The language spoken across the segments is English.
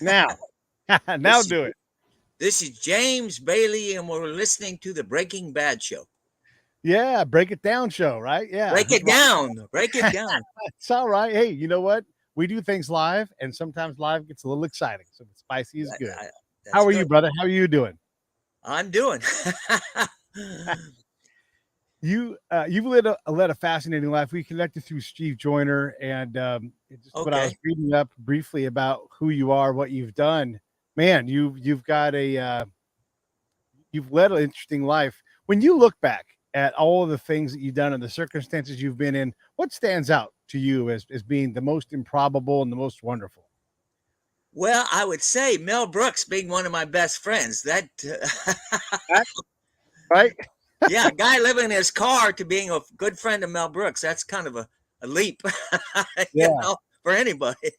Now, now This is, do it. this is James Bailey, and we're listening to the Breaking Bad show. Yeah, break it down show, right? Yeah. Break it down. Break it down. It's all right. Hey, you know what? We do things live, and sometimes live gets a little exciting. So the spicy is That- good. I- How that's are you, good. brother? How are you doing? I'm doing. You've led a fascinating life. We connected through Steve Joyner, and just what I was Okay. reading up briefly about who you are, what you've done. Man, you've got you've led an interesting life. When you look back at all of the things that you've done and the circumstances you've been in, what stands out to you as being the most improbable and the most wonderful? Well, I would say Mel Brooks being one of my best friends. That, Right? Right? yeah, a guy living in his car to being a good friend of Mel Brooks. That's kind of a leap, Yeah. for anybody.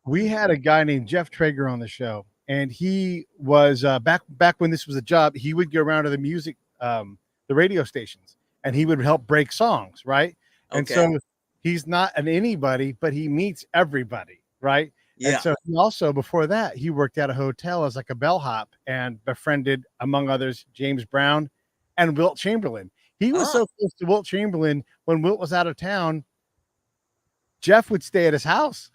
We had a guy named Jeff Traeger on the show, and he was back when this was a job. He would go around to the music, the radio stations, and he would help break songs, right? And Okay. so he's not an anybody, but he meets everybody, right? And Yeah. so he also, before that, he worked at a hotel as like a bellhop and befriended, among others, James Brown and Wilt Chamberlain. He was Oh, so close to Wilt Chamberlain when Wilt was out of town. Jeff would stay at his house.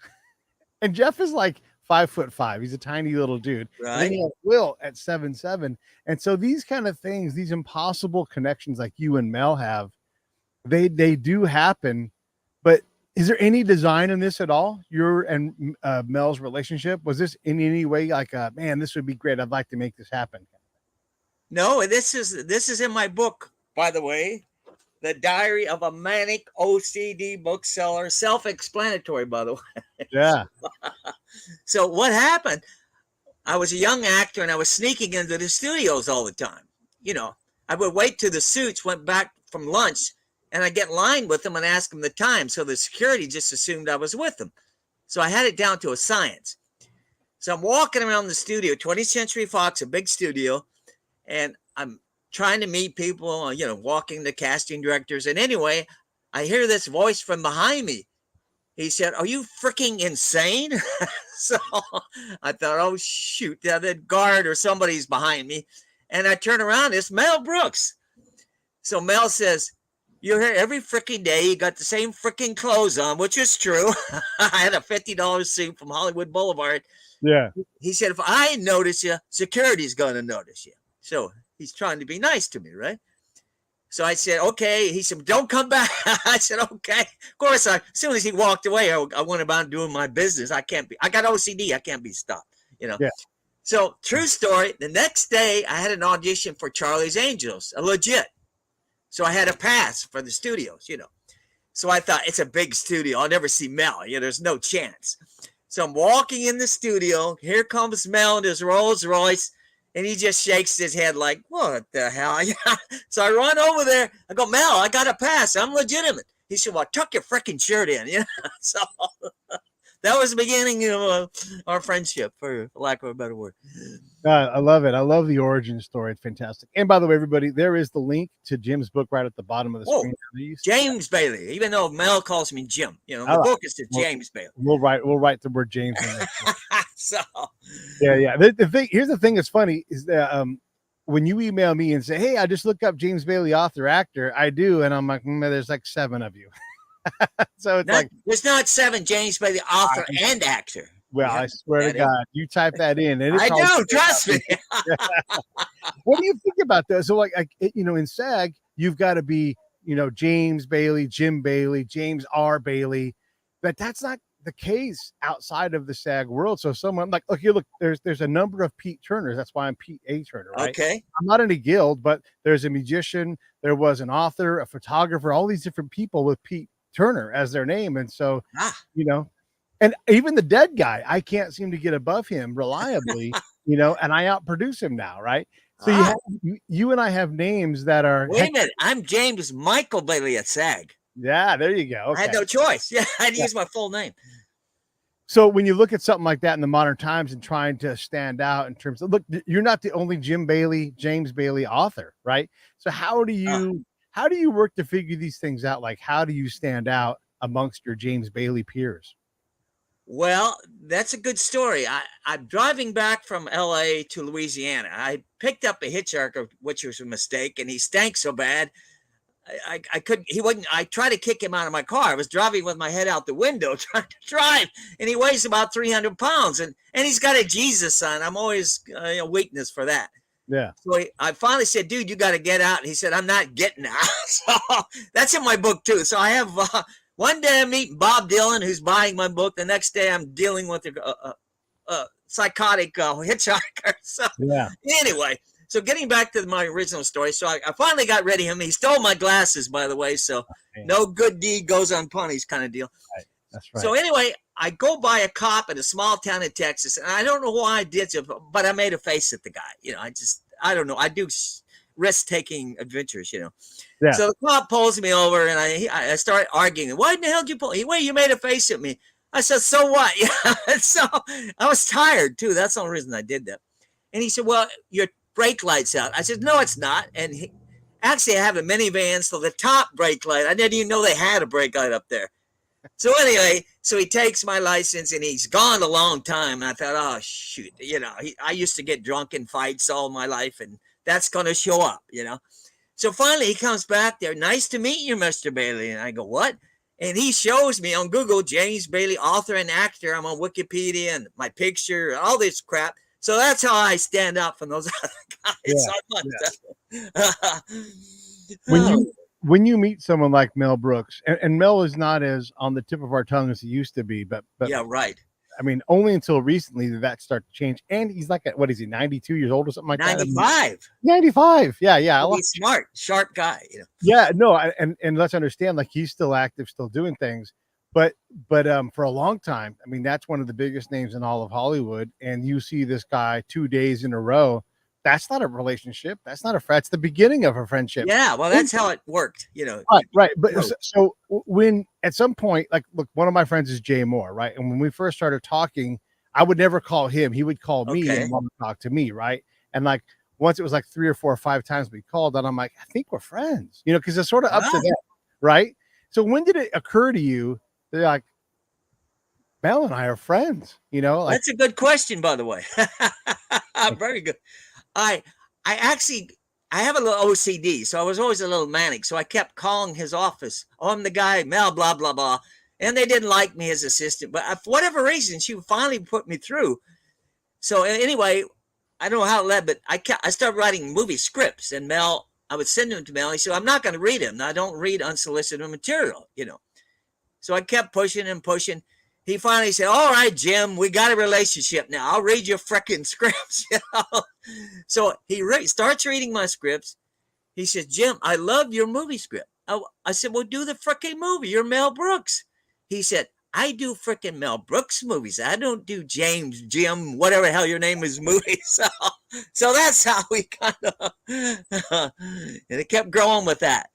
And Jeff is like 5'5". He's a tiny little dude. And then right. he has Will at 7'7". And so these kind of things, these impossible connections like you and Mel have, they do happen. But is there any design in this at all? Your and Mel's relationship, was this in any way like, man, this would be great, I'd like to make this happen? No, this is in my book, by the way. The Diary of a Manic OCD Bookseller. Self-explanatory, by the way. Yeah. So what happened? I was a young actor and I was sneaking into the studios all the time. You know, I would wait till the suits went back from lunch and I'd get in line with them and ask them the time. So the security just assumed I was with them. So I had it down to a science. So I'm walking around the studio, 20th Century Fox, a big studio, and I'm trying to meet people, walking the casting directors. And anyway, I hear this voice from behind me. He said, "Are you freaking insane?" So I thought, oh, shoot, the guard or somebody's behind me. And I turn around, it's Mel Brooks. So Mel says, "You're here every freaking day. You got the same freaking clothes on," which is true. I had a $50 suit from Hollywood Boulevard. Yeah. He said, "If I notice you, security's going to notice you." So he's trying to be nice to me, right? So I said, "Okay." He said, "Don't come back." I said, "Okay." Of course, as soon as he walked away, I went about doing my business. I got OCD. I can't be stopped. Yeah. So true story. The next day, I had an audition for Charlie's Angels, a legit. So I had a pass for the studios. So I thought, it's a big studio. I'll never see Mel. There's no chance. So I'm walking in the studio. Here comes Mel in his Rolls Royce. And he just shakes his head like, what the hell? So I run over there. I go, "Mel, I got a pass. I'm legitimate." He said, "Well, tuck your freaking shirt in." So that was the beginning of our friendship, for lack of a better word. I love it. I love the origin story. It's fantastic. And by the way, everybody, there is the link to Jim's book right at the bottom of the Whoa, screen. You see that? James Bailey, even though Mel calls me Jim. The All right. book is to We'll, James Bailey. we'll write the word James in there. So, Yeah, yeah. The thing here's the thing that's funny is that when you email me and say, "Hey, I just looked up James Bailey, author, actor," I do, and I'm like, there's like 7 of you. So it's like, there's not 7 James Bailey, author and actor. well, I swear to God, you type that in, and I do, trust me. What do you think about that? So, like in SAG, you've got to be, James Bailey, Jim Bailey, James R. Bailey, but that's not the case outside of the SAG world. So someone like, okay, look, there's a number of Pete Turners. That's why I'm Pete A. Turner, right? Okay. I'm not in a guild, but there's a musician, there was an author, a photographer, all these different people with Pete Turner as their name. And so, and even the dead guy, I can't seem to get above him reliably, and I outproduce him now, right? So you and I have names that are. Wait a minute, I'm James Michael Bailey at SAG. Yeah, there you go. Okay. I had no choice. Yeah, I had to use my full name. So when you look at something like that in the modern times and trying to stand out in terms of, look, you're not the only James Bailey author, right? So how do you work to figure these things out? Like, how do you stand out amongst your James Bailey peers? Well, that's a good story. I'm driving back from LA to Louisiana. I picked up a hitchhiker, which was a mistake, and he stank so bad. I couldn't, he wasn't, I tried to kick him out of my car. I was driving with my head out the window trying to drive, and he weighs about 300 pounds, and he's got a Jesus sign. I'm always a weakness for that. Yeah. So I finally said, dude, you got to get out. And he said, I'm not getting out. So that's in my book too. So I have, one day I'm meeting Bob Dylan, who's buying my book. The next day I'm dealing with a psychotic hitchhiker. So yeah. Anyway, so getting back to my original story. So I finally got rid of him. He stole my glasses, by the way. So no good deed goes unpunished kind of deal. Right. That's right. So anyway, I go by a cop in a small town in Texas, and I don't know why I did it, but I made a face at the guy. I don't know. I do risk-taking adventures, Yeah. So the cop pulls me over, and I start arguing. Why in the hell did you pull? Wait, you made a face at me. I said, so what? So I was tired, too. That's the only reason I did that. And he said, well, your brake light's out. I said, no, it's not. And actually, I have a minivan, so the top brake light, I didn't even know they had a brake light up there. So anyway, so he takes my license, and he's gone a long time. And I thought, oh, shoot, I used to get drunk in fights all my life, and that's going to show up, So finally he comes back there. Nice to meet you, Mr. Bailey. And I go, what? And he shows me on Google, James Bailey, author and actor. I'm on Wikipedia and my picture, all this crap. So that's how I stand out from those other guys. Yeah. When you meet someone like Mel Brooks, and Mel is not as on the tip of our tongue as he used to be, but yeah, right. I mean, only until recently did that start to change. And he's like, what is he, 92 years old or something like 95. that? 95. Yeah. He's smart, sharp guy. Yeah, no, and let's understand, like, he's still active, still doing things. But for a long time, I mean, that's one of the biggest names in all of Hollywood. And you see this guy 2 days in a row. That's not a relationship. That's not a friend. It's the beginning of a friendship. Yeah, well, that's how it worked, Right. But so when at some point, like, look, one of my friends is Jay Moore, right? And when we first started talking, I would never call him. He would call me and want to talk to me, right? And like once it was like 3 or 4 or 5 times we called, and I'm like, I think we're friends, because it's sort of up to them, right? So when did it occur to you that like Mel and I are friends? That's a good question, by the way. Very good. I have a little OCD, so I was always a little manic. So I kept calling his office. Oh, I'm the guy, Mel, blah, blah, blah. And they didn't like me as assistant. But for whatever reason, she finally put me through. So anyway, I don't know how it led, but I started writing movie scripts. And Mel, I would send them to Mel. He said, I'm not going to read them. I don't read unsolicited material, So I kept pushing and pushing. He finally said, all right, Jim, we got a relationship now. I'll read your freaking scripts. So he starts reading my scripts. He says, Jim, I love your movie script. I said, well, do the freaking movie. You're Mel Brooks. He said, I do freaking Mel Brooks movies. I don't do Jim, whatever the hell your name is movies. So that's how we kind of, and it kept growing with that,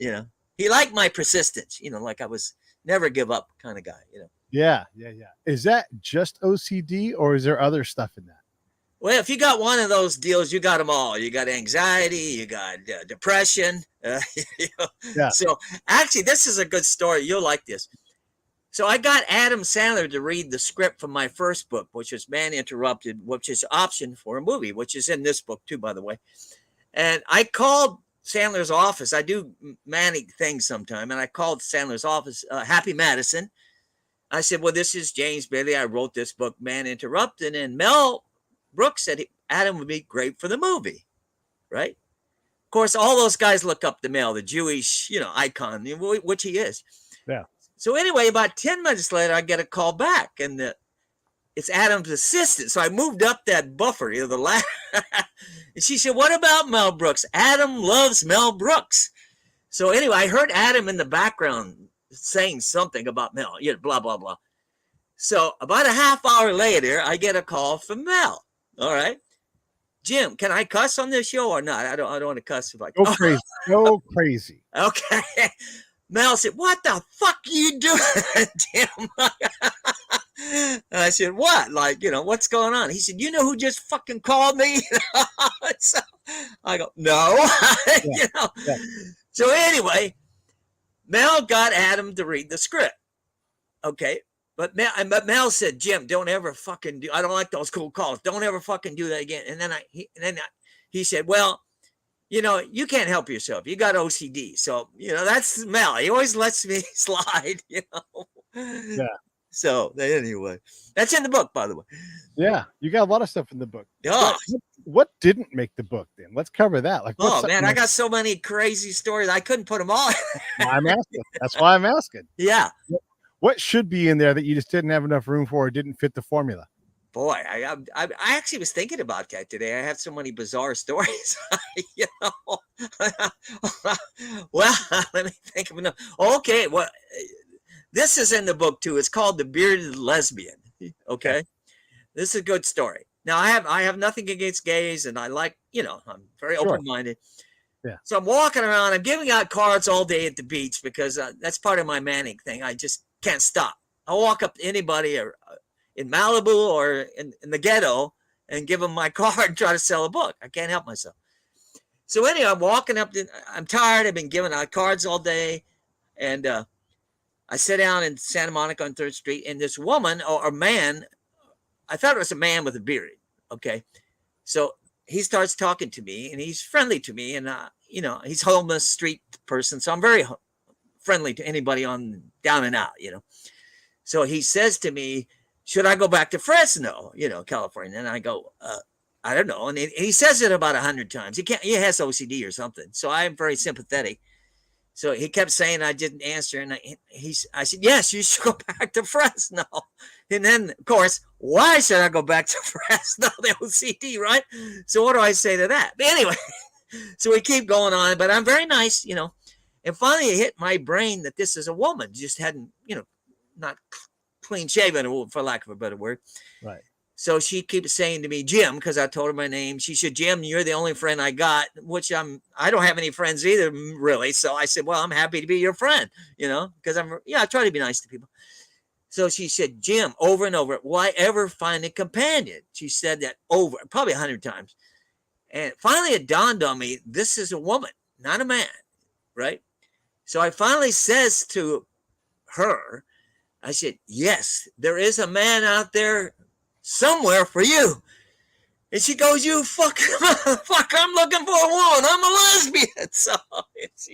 He liked my persistence, like I was never give up kind of guy, Yeah. Is that just OCD or is there other stuff in that? Well, if you got one of those deals, you got them all. You got anxiety, you got depression. Yeah. So actually, this is a good story. You'll like this. So I got Adam Sandler to read the script from my first book, which is Man Interrupted, which is option for a movie, which is in this book too, by the way. And I called Sandler's office. I do manic things sometime. And I called Sandler's office, Happy Madison. I said, well, this is James Bailey. I wrote this book, Man Interrupted. And Mel Brooks said Adam would be great for the movie, right? Of course, all those guys look up to Mel, the Jewish, icon, which he is. Yeah. So anyway, about 10 minutes later, I get a call back, and it's Adam's assistant. So I moved up that buffer, the ladder. And she said, what about Mel Brooks? Adam loves Mel Brooks. So anyway, I heard Adam in the background saying something about Mel, blah, blah, blah. So about a half hour later, I get a call from Mel. All right. Jim, can I cuss on this show or not? I don't want to cuss if I go crazy. Go crazy. Okay. Mel said, what the fuck are you doing, Jim? And I said, what? Like, what's going on? He said, you know who just fucking called me? So I go, no. Yeah. So anyway, Mel got Adam to read the script. Okay. But Mel said, Jim, don't ever fucking do. I don't like those cool calls. Don't ever fucking do that again. And then he said, well, you can't help yourself. You got OCD. So, that's Mel. He always lets me slide, Yeah. So anyway, that's in the book, by the way. Yeah. You got a lot of stuff in the book. Oh. What didn't make the book then? Let's cover that. Like, oh man, I got so many crazy stories. I couldn't put them all. I'm asking. That's why I'm asking. Yeah. What should be in there that you just didn't have enough room for or didn't fit the formula? Boy, I actually was thinking about that today. I have so many bizarre stories. Well, let me think of enough. Okay, well, this is in the book too. It's called The Bearded Lesbian. Okay, this is a good story. Now, I have nothing against gays, and I like, I'm very open-minded. Yeah. So I'm walking around. I'm giving out cards all day at the beach because that's part of my manic thing. I just can't stop. I'll walk up to anybody or in Malibu or in the ghetto and give them my card and try to sell a book. I can't help myself. So anyway, I'm walking up. I'm tired. I've been giving out cards all day. And I sit down in Santa Monica on 3rd Street. And this woman or man, I thought it was a man with a beard. Okay. So he starts talking to me and he's friendly to me. And, he's a homeless street person. So I'm very friendly to anybody on down and out, So he says to me, should I go back to Fresno, California? And I go, I don't know. And he says it about 100 times. He has OCD or something. So I'm very sympathetic. So he kept saying I didn't answer. And I said, yes, you should go back to Fresno. And then, of course, why should I go back to Fresno? The OCD, right? So what do I say to that? But anyway, so we keep going on. But I'm very nice, And finally it hit my brain that this is a woman. Just hadn't, not clean shaven, for lack of a better word. Right. So she keeps saying to me, Jim, because I told her my name. She said, Jim, you're the only friend I got, which I don't have any friends either, really. So I said, well, I'm happy to be your friend, because I try to be nice to people. So she said, Jim, over and over, why ever find a companion? She said that over, probably 100 times. And finally it dawned on me, this is a woman, not a man, right? So I finally says to her, I said, yes, there is a man out there somewhere for you. And she goes, you fucking motherfucker, I'm looking for a woman. I'm a lesbian. So it's,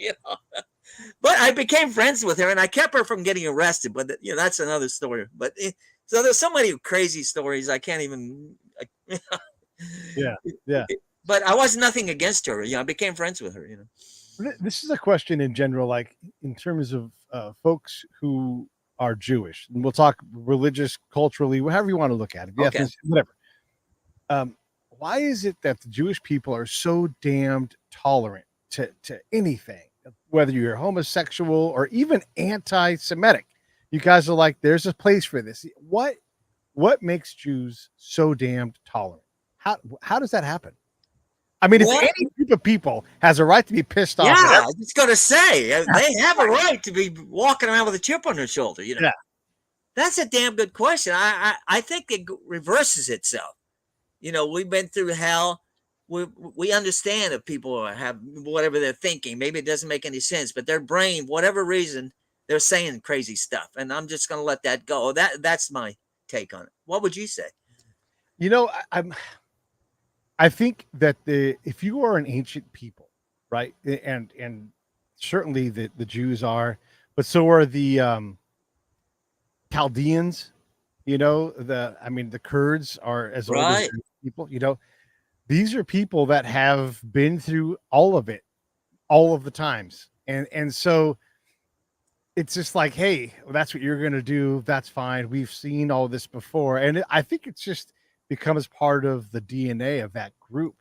but I became friends with her and I kept her from getting arrested. But, that's another story. But so there's so many crazy stories. I can't even. Yeah. But I was nothing against her. I became friends with her, This is a question in general, like in terms of folks who are Jewish, and we'll talk religious, culturally, however you want to look at it, okay. Whatever. Why is it that the Jewish people are so damned tolerant to anything, whether you're homosexual or even anti-Semitic? You guys are like, there's a place for this. What makes Jews so damned tolerant? How does that happen? I mean, if any group of people has a right to be pissed off. Yeah, I was going to say, they have a right to be walking around with a chip on their shoulder, Yeah. That's a damn good question. I think it reverses itself. We've been through hell. We understand if people have whatever they're thinking. Maybe it doesn't make any sense, but their brain, whatever reason, they're saying crazy stuff. And I'm just going to let that go. That's my take on it. What would you say? I think that if you are an ancient people, right, and certainly the Jews are, but so are the Chaldeans, the Kurds are as old as people, these are people that have been through all of it, all of the times. And so it's just like, hey, well, that's what you're going to do. That's fine. We've seen all this before. And I think it's just becomes part of the DNA of that group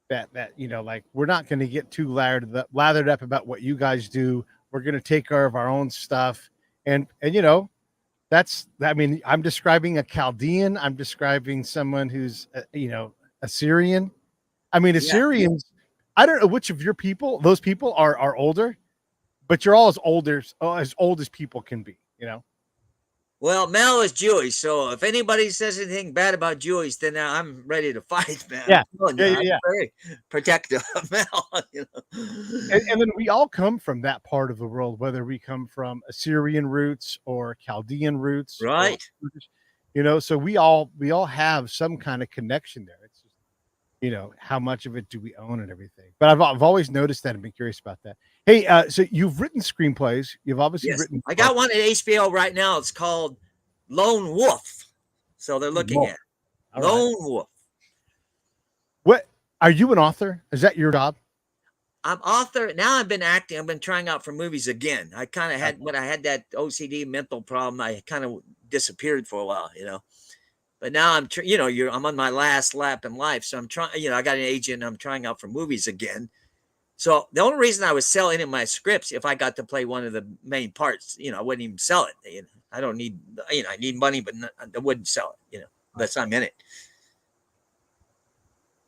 that like, we're not going to get too lathered up about what you guys do. We're going to take care of our own stuff. And I'm describing a Chaldean. I'm describing someone who's, Assyrian. Assyrians, I don't know which of those people are older, but you're all as old as people can be, Well, Mel is Jewish, so if anybody says anything bad about Jewish, then I'm ready to fight, man. Yeah. I'm very protective of Mel. You know? And then we all come from that part of the world, whether we come from Assyrian roots or Chaldean roots, right? So we all have some kind of connection there. It's just, how much of it do we own and everything. But I've always noticed that and been curious about that. Hey, so you've written screenplays. You've obviously written. I got one at HBO right now. It's called Lone Wolf. So they're looking at Lone Wolf. What are you an author? Is that your job? I'm author. Now I've been acting. I've been trying out for movies again. I kind of had when I had that OCD mental problem. I kind of disappeared for a while, But now I'm, I'm on my last lap in life. So I'm trying, I got an agent. I'm trying out for movies again. So the only reason I was selling in my scripts, if I got to play one of the main parts, I wouldn't even sell it. I don't need, I need money, but I wouldn't sell it, unless I'm in it.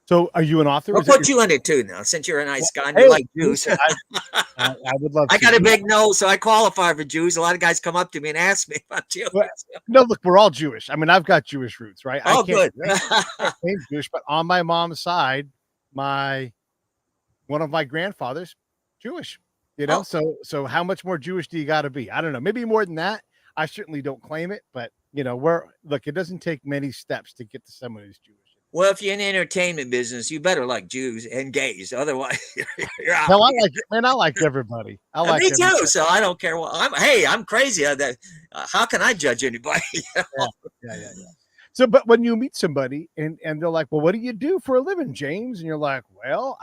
So are you an author? I'll put you in it too now, since you're a nice guy and you like Jews. I would love to. I got a big nose, so I qualify for Jews. A lot of guys come up to me and ask me if I'm Jewish. Well, no, look, we're all Jewish. I mean, I've got Jewish roots, right? Oh, good. I'm Jewish, but on my mom's side, one of my grandfathers, Jewish. So how much more Jewish do you got to be? I don't know. Maybe more than that. I certainly don't claim it, but it doesn't take many steps to get to someone who's Jewish. Well, if you're in the entertainment business, you better like Jews and gays. Otherwise, you're out. Hell, I like everybody. Me too. So I don't care what I'm crazy. How can I judge anybody? Yeah. So, but when you meet somebody and they're like, well, what do you do for a living, James? And you're like, well,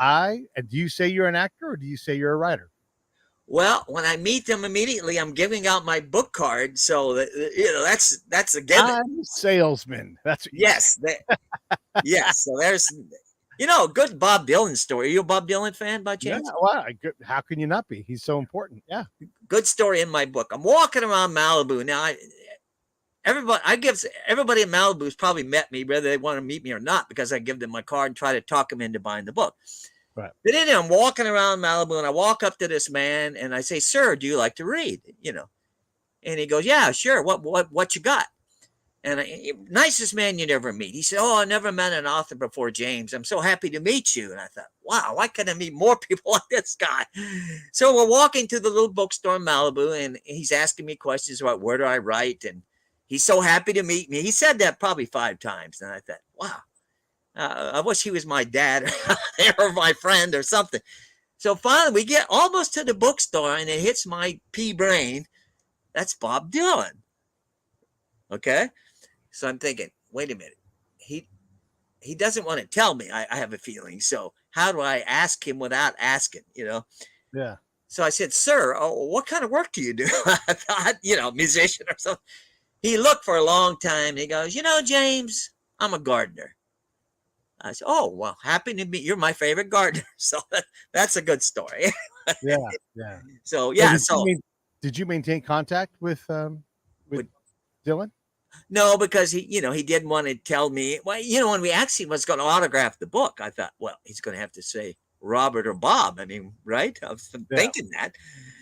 do you say you're an actor or do you say you're a writer? Well, when I meet them immediately, I'm giving out my book card. So that's a given. I'm a salesman. That's yes. Yes. So there's, good Bob Dylan story. Are you a Bob Dylan fan by chance? Yeah, well, how can you not be? He's so important. Yeah. Good story in my book. I'm walking around Malibu now. Everybody in Malibu has probably met me, whether they want to meet me or not, because I give them my card and try to talk them into buying the book. Right. But then I'm walking around Malibu and I walk up to this man and I say, sir, do you like to read? And he goes, yeah, sure. What you got? And nicest man you'd ever meet. He said, oh, I never met an author before, James. I'm so happy to meet you. And I thought, wow, why can't I meet more people like this guy? So we're walking to the little bookstore in Malibu and he's asking me questions about where do I write? And he's so happy to meet me. He said that probably 5 times. And I thought, wow, I wish he was my dad or my friend or something. So finally we get almost to the bookstore and it hits my pea brain. That's Bob Dylan. Okay. So I'm thinking, wait a minute. He doesn't want to tell me. I have a feeling. So how do I ask him without asking, Yeah. So I said, sir, what kind of work do you do? I thought, musician or something. He looked for a long time. He goes, James, I'm a gardener. I said, oh, well, happy to meet you. You're my favorite gardener. So that's a good story. Yeah. So, yeah. Did you maintain contact with Dylan? No, because he didn't want to tell me. Well, when we asked him was going to autograph the book, I thought, well, he's going to have to say Robert or Bob. I mean, right? I was thinking that.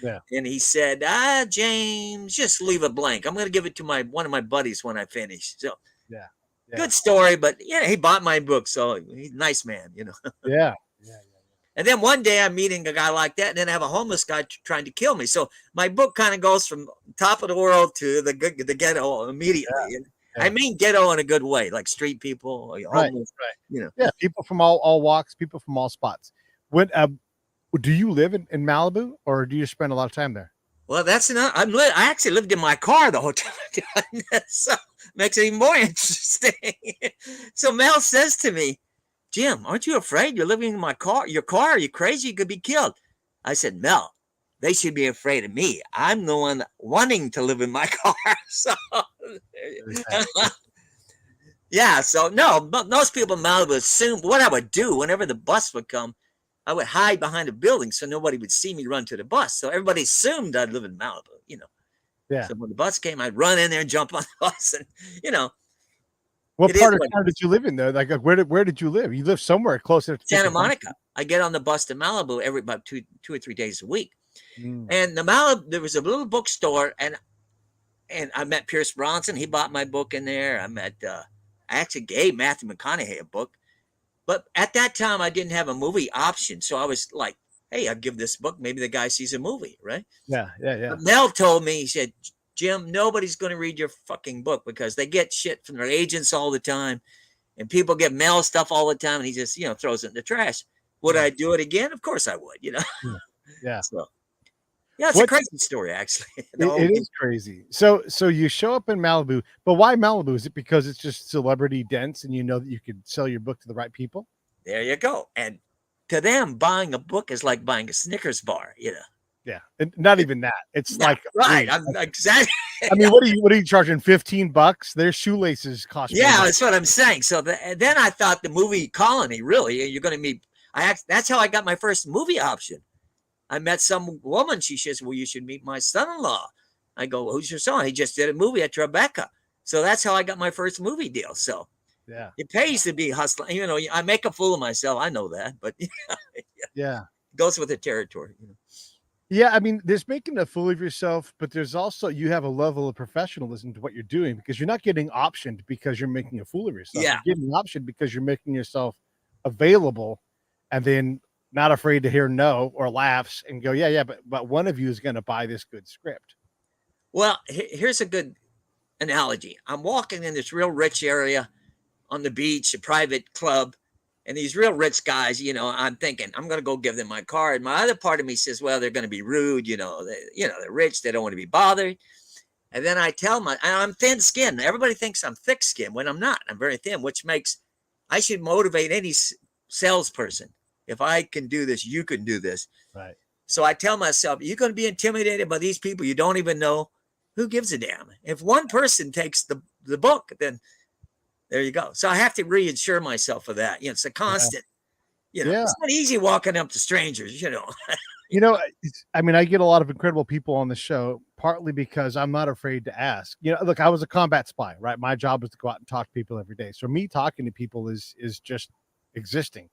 Yeah. And he said, James, just leave it blank. I'm going to give it to one of my buddies when I finish. So, yeah. Good story, but he bought my book, so he's a nice man, Yeah. And then one day I'm meeting a guy like that, and then I have a homeless guy trying to kill me. So my book kind of goes from top of the world to the ghetto immediately. Yeah. I mean ghetto in a good way, like street people, homeless, right. Yeah, people from all walks, people from all spots. When do you live in Malibu, or do you spend a lot of time there? Well, that's enough. I actually lived in my car the whole time. So makes it even more interesting. So Mel says to me, Jim, aren't you afraid you're living in your car? Are you crazy? You could be killed. I said, Mel, they should be afraid of me. I'm the one wanting to live in my car. So, yeah. So no, most people in Malibu assume what I would do whenever the bus would come. I would hide behind a building so nobody would see me run to the bus. So everybody assumed I'd live in Malibu, Yeah. So when the bus came, I'd run in there and jump on the bus and, What part of town did you live in though? Like where did you live? You lived somewhere closer to Santa Monica. I get on the bus to Malibu about two or 3 days a week. And there was a little bookstore and and I met Pierce Bronson. He bought my book in there. I actually gave Matthew McConaughey a book, but at that time I didn't have a movie option, so I was like, "Hey, I'll give this book. Maybe the guy sees a movie, right?" Yeah, yeah, yeah. But Mel told me, he said, "Jim, nobody's going to read your fucking book because they get shit from their agents all the time, and people get Mel stuff all the time, and he just throws it in the trash." Would I do it again? Of course I would. Yeah. So yeah, it's a crazy story, actually. It is crazy. So you show up in Malibu, but why Malibu? Is it because it's just celebrity dense and you know that you could sell your book to the right people? There you go. And to them, buying a book is like buying a Snickers bar, Yeah, and not even that. It's like right. I'm exactly. I mean, what are you charging? $15? Their shoelaces cost. Yeah, that's what I'm saying. So then I thought the movie Colony. Really, you're going to meet. That's how I got my first movie option. I met some woman. She says, "Well, you should meet my son-in-law." I go, "Well, who's your son?" He just did a movie at Tribeca. So that's how I got my first movie deal. So yeah, it pays to be hustling. I make a fool of myself. I know that, but yeah, it goes with the territory. Yeah, I mean, there's making a fool of yourself, but there's also you have a level of professionalism to what you're doing because you're not getting optioned because you're making a fool of yourself. Yeah. You're getting optioned because you're making yourself available, and then not afraid to hear no or laughs and go, yeah, but one of you is going to buy this good script. Well, here's a good analogy. I'm walking in this real rich area on the beach, a private club, and these real rich guys, I'm thinking I'm going to go give them my card. My other part of me says, well, they're going to be rude. They're rich. They don't want to be bothered. And then I tell them, I'm thin skinned. Everybody thinks I'm thick skinned when I'm not. I'm very thin, which makes I should motivate any salesperson. If I can do this, you can do this. Right. So I tell myself, you're going to be intimidated by these people you don't even know. Who gives a damn? If one person takes the book, then there you go. So I have to reassure myself of that. It's a constant. It's not easy walking up to strangers. I mean, I get a lot of incredible people on the show, partly because I'm not afraid to ask. Look, I was a combat spy, right? My job was to go out and talk to people every day. So me talking to people is just existing.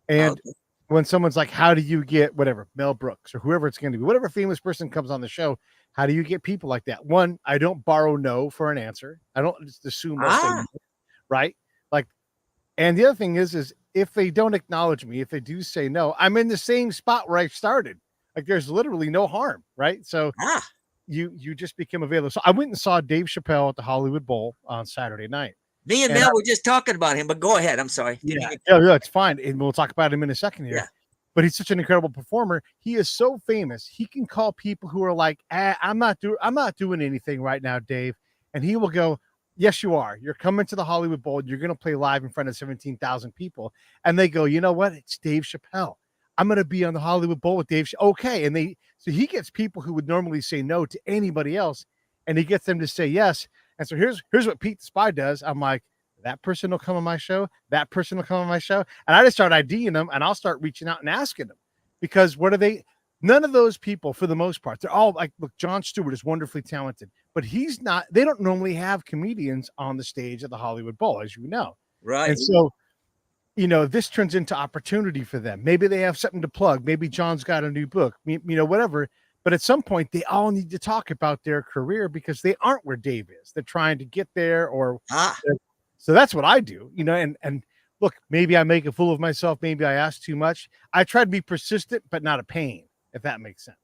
And when someone's like, how do you get whatever, Mel Brooks or whoever it's going to be, whatever famous person comes on the show, how do you get people like that? One, I don't borrow no for an answer. I don't just assume no, right? Like, and the other thing is if they don't acknowledge me, if they do say no, I'm in the same spot where I started. Like there's literally no harm, right? So you just become available. So I went and saw Dave Chappelle at the Hollywood Bowl on Saturday night. Me and Mel were just talking about him, but go ahead. I'm sorry. Yeah, it's fine. And we'll talk about him in a second here. Yeah. But he's such an incredible performer. He is so famous. He can call people who are like, I'm not doing anything right now, Dave. And he will go, yes, you are. You're coming to the Hollywood Bowl. You're going to play live in front of 17,000 people. And they go, you know what? It's Dave Chappelle. I'm going to be on the Hollywood Bowl with Dave. Okay. And so he gets people who would normally say no to anybody else. And he gets them to say yes. And so here's what Pete the Spy does. I'm like, that person will come on my show. That person will come on my show. And I just start IDing them and I'll start reaching out and asking them because what are they? None of those people, for the most part, they're all like, look, Jon Stewart is wonderfully talented, but he's not, they don't normally have comedians on the stage at the Hollywood Bowl, as you know. Right. And so, this turns into opportunity for them. Maybe they have something to plug. Maybe John's got a new book, whatever. But at some point, they all need to talk about their career because they aren't where Dave is. They're trying to get there so that's what I do, and look, maybe I make a fool of myself. Maybe I ask too much. I try to be persistent, but not a pain, if that makes sense.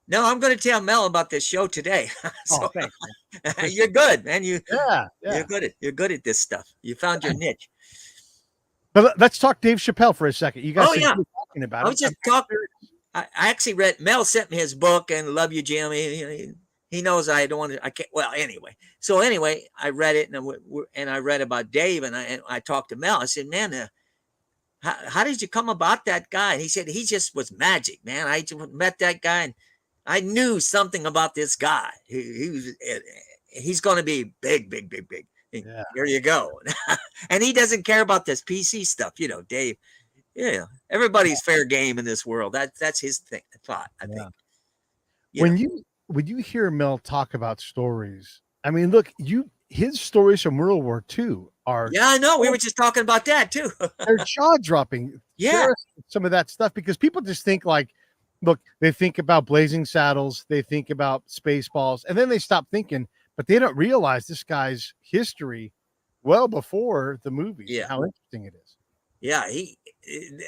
No, I'm going to tell Mel about this show today. So, thanks, man. You're good, man. You're good at this stuff. You found your niche. But let's talk Dave Chappelle for a second. You guys talking about I was just talking. I actually read, Mel sent me his book and Love You, Jimmy. He knows I don't want to, I can't, well, anyway. So anyway, I read it and I read about Dave and I talked to Mel. I said, man, how did you come about that guy? And he said, he just was magic, man. I just met that guy and I knew something about this guy. He's going to be big, big, big, big. Yeah. There you go. And he doesn't care about this PC stuff, Dave. Yeah, everybody's fair game in this world. That's his thought, I think. When you hear Mel talk about stories, I mean, look, his stories from World War II are. Yeah, I know. We were just talking about that too. They're jaw dropping. Yeah, some of that stuff because people just think like, look, they think about Blazing Saddles, they think about Spaceballs, and then they stop thinking. but they don't realize this guy's history well before the movies. Yeah. How interesting it is. Yeah,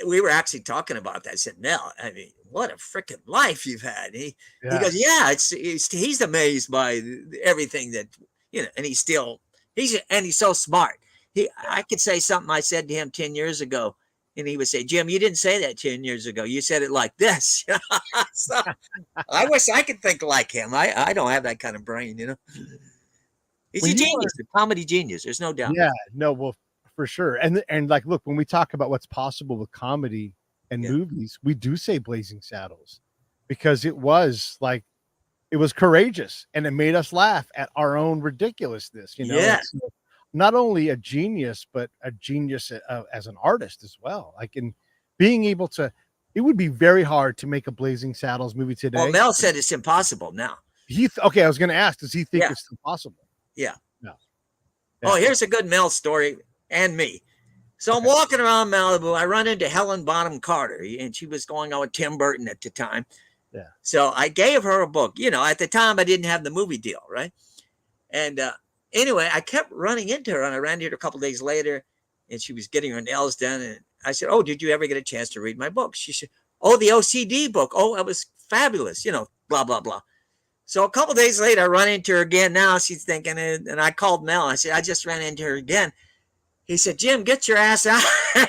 we were actually talking about that. I said, Mel, I mean, what a freaking life you've had. He goes, yeah, he's amazed by everything that, and he's so smart. I could say something I said to him 10 years ago, and he would say, Jim, you didn't say that 10 years ago. You said it like this. So I wish I could think like him. I don't have that kind of brain, He's a genius, a comedy genius. There's no doubt. Yeah, no, well, for sure. And like, look, when we talk about what's possible with comedy and movies, we do say Blazing Saddles, because it was courageous and it made us laugh at our own ridiculousness. Yeah. Not only a genius, but a genius as an artist as well. Like, in being able to, it would be very hard to make a Blazing Saddles movie today. Well, Mel said it's impossible now. Okay, I was going to ask, does he think it's impossible? Yeah. No. Yeah. Oh, here's a good Mel story and me. So I'm walking around Malibu. I run into Helen Bonham Carter, and she was going on with Tim Burton at the time. Yeah. So I gave her a book. At the time I didn't have the movie deal, right? And anyway, I kept running into her, and I ran into her a couple of days later, and she was getting her nails done. And I said, oh, did you ever get a chance to read my book? She said, oh, the OCD book. Oh, that was fabulous, blah, blah, blah. So a couple of days later, I run into her again. Now she's thinking, and I called Mel. I said, I just ran into her again. He said, Jim, get your ass out.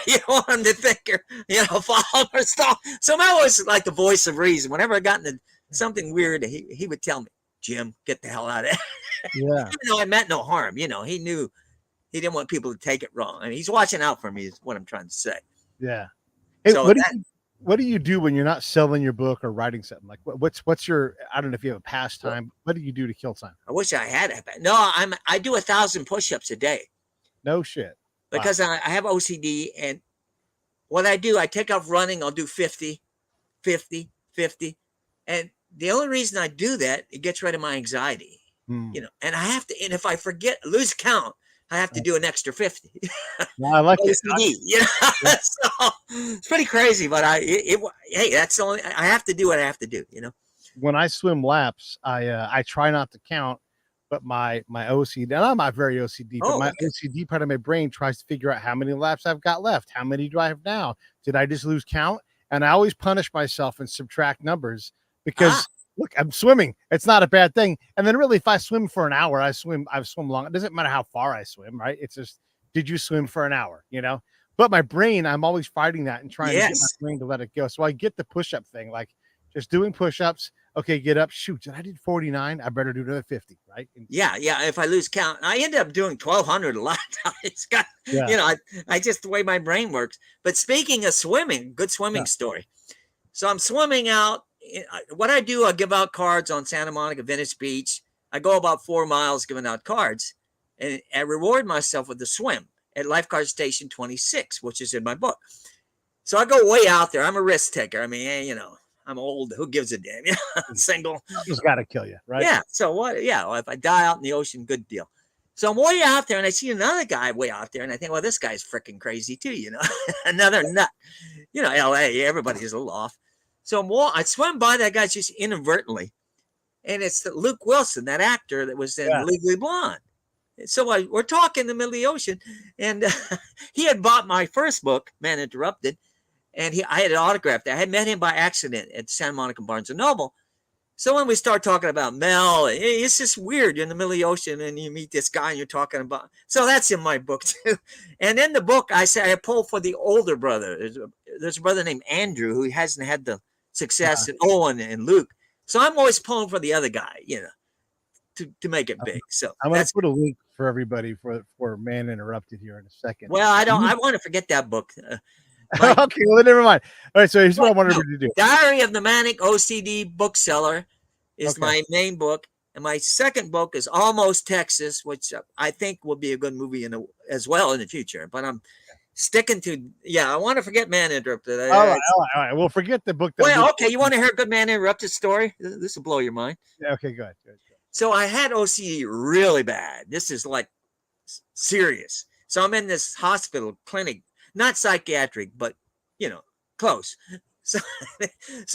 You don't want him to think you're, following her stuff. So Mel was like the voice of reason. Whenever I got into something weird, he would tell me, Jim, get the hell out of here. Yeah. Even though I meant no harm, he knew he didn't want people to take it wrong. I mean, he's watching out for me is what I'm trying to say. Yeah. Hey, so what do you do when you're not selling your book or writing something? Like, what's your, I don't know if you have a pastime. What do you do to kill time? I wish I had it. No, I do 1,000 push-ups a day. No shit. Because I have OCD, and what I do, I take off running. I'll do 50, 50, 50. And the only reason I do that, it gets rid of my anxiety, and I have to, and if I lose count, I have to do an extra 50. Well, I like OCD, So it's pretty crazy, but hey, that's the only, I have to do what I have to do, When I swim laps, I try not to count, but my OCD, and I'm not very OCD, but my OCD part of my brain tries to figure out how many laps I've got left. How many do I have now? Did I just lose count? And I always punish myself and subtract numbers, because look, I'm swimming. It's not a bad thing. And then really, if I swim for an hour, I've swum long. It doesn't matter how far I swim, right? It's just, did you swim for an hour? But my brain, I'm always fighting that and trying to get my brain to let it go. So I get the push-up thing, like just doing push-ups. Okay, get up. Shoot, I did 49. I better do another 50, right? Yeah. If I lose count, I end up doing 1,200 a lot of times. I just the way my brain works. But speaking of swimming, good swimming story. So I'm swimming out. What I do, I give out cards on Santa Monica, Venice Beach. I go about 4 miles giving out cards, and I reward myself with a swim at Lifeguard Station 26, which is in my book. So I go way out there. I'm a risk taker. I mean, I'm old. Who gives a damn? Single. Just got to kill you, right? Yeah. So what? Yeah. Well, if I die out in the ocean, good deal. So I'm way out there, and I see another guy way out there, and I think, well, this guy's freaking crazy too, another nut. LA, everybody's a little off. So I swim by that guy just inadvertently, and it's Luke Wilson, that actor that was in Legally Blonde. So we're talking in the middle of the ocean, and he had bought my first book, Man Interrupted, and I had it autographed. I had met him by accident at Santa Monica Barnes & Noble. So when we start talking about Mel, it's just weird. You're in the middle of the ocean, and you meet this guy, and you're talking about. So that's in my book too. And in the book, I pull for the older brother. There's a brother named Andrew who hasn't had the success in Owen and Luke. So I'm always pulling for the other guy, to make it big. So I'm going to put a link for everybody for Man Interrupted here in a second. Well, I want to forget that book. Okay, well, never mind. All right, so here's what I wanted to do. Diary of the Manic OCD Bookseller is my main book. And my second book is Almost Texas, which I think will be a good movie as well in the future. But I'm sticking to, I want to forget Man Interrupted. All right. We'll forget the book. Okay, you want to hear a good Man Interrupted story? This will blow your mind. Yeah, okay, good. So I had OCD really bad. This is like serious. So I'm in this hospital clinic, not psychiatric, but, close. So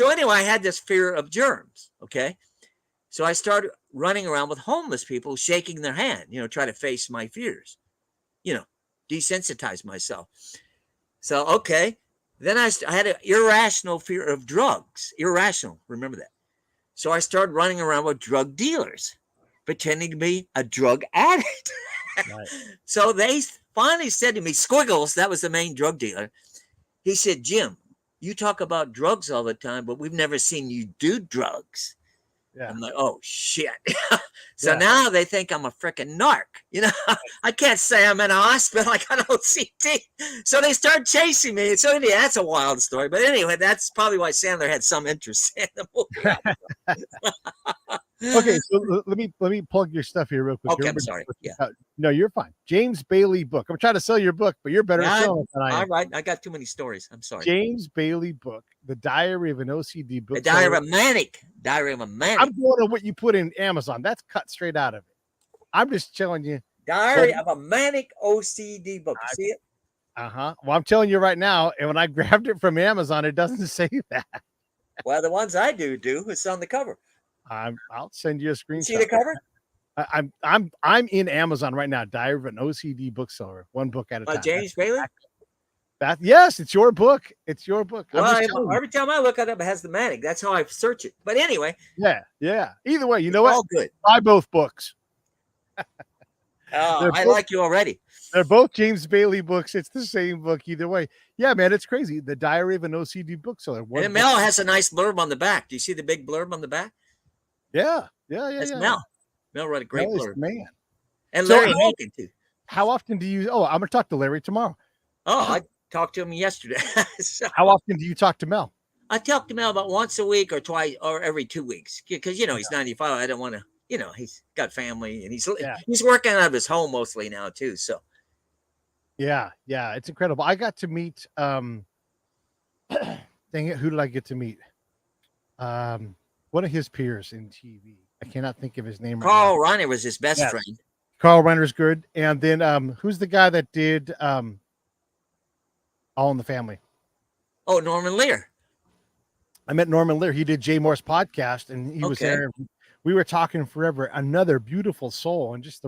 anyway, I had this fear of germs, okay? So I started running around with homeless people shaking their hand, try to face my fears, desensitize myself. So, okay. Then I had an irrational fear of drugs. Irrational. Remember that. So I started running around with drug dealers, pretending to be a drug addict. Right. So they finally said to me, Squiggles, that was the main drug dealer. He said, Jim, you talk about drugs all the time, but we've never seen you do drugs. Yeah. I'm like, oh, shit. So now they think I'm a freaking narc. I can't say I'm in a hospital. I got OCD. So they start chasing me. So yeah, that's a wild story. But anyway, that's probably why Sandler had some interest in the movie. Okay, so let me plug your stuff here real quick. Okay, I'm sorry. Yeah. No, you're fine. James Bailey book. I'm trying to sell your book, but you're better at selling it than I am. All right, I got too many stories. I'm sorry. James Bailey book, The Diary of an OCD Bookseller. The Diary of a Manic. Diary of a Manic. I'm going on what you put in Amazon. That's cut straight out of it. I'm just telling you. Diary of a Manic OCD book. You see it? Well, I'm telling you right now, and when I grabbed it from Amazon, it doesn't say that. Well, the ones I do. It's on the cover. I'll send you a screenshot. See the cover? I'm in Amazon right now. Diary of an OCD Bookseller, one book at a time. James Bailey. Yes, it's your book. It's your book. Well, every time I look it up, it has the manic. That's how I search it. But anyway. Yeah. Either way, you know what? All good. Buy both books. I like you already. They're both James Bailey books. It's the same book either way. Yeah, man, it's crazy. The Diary of an OCD Bookseller. And Mel has a nice blurb on the back. Do you see the big blurb on the back? Yeah. That's Mel. Mel wrote a great blurb. Man. And Larry Hankin, too. How often do you... Oh, I'm going to talk to Larry tomorrow. Oh, I talked to him yesterday. So, how often do you talk to Mel? I talk to Mel about once a week or twice or every 2 weeks. Because, he's 95. I don't want to... he's got family and he's working out of his home mostly now, too. So... Yeah, it's incredible. I got to meet dang it, who did I get to meet? One of his peers in TV. I cannot think of his name. Carl Reiner was his best friend. Carl Reiner's good. And then who's the guy that did All in the Family? Oh, Norman Lear. I met Norman Lear. He did Jay Moore's podcast and he was there. We were talking forever. Another beautiful soul. And just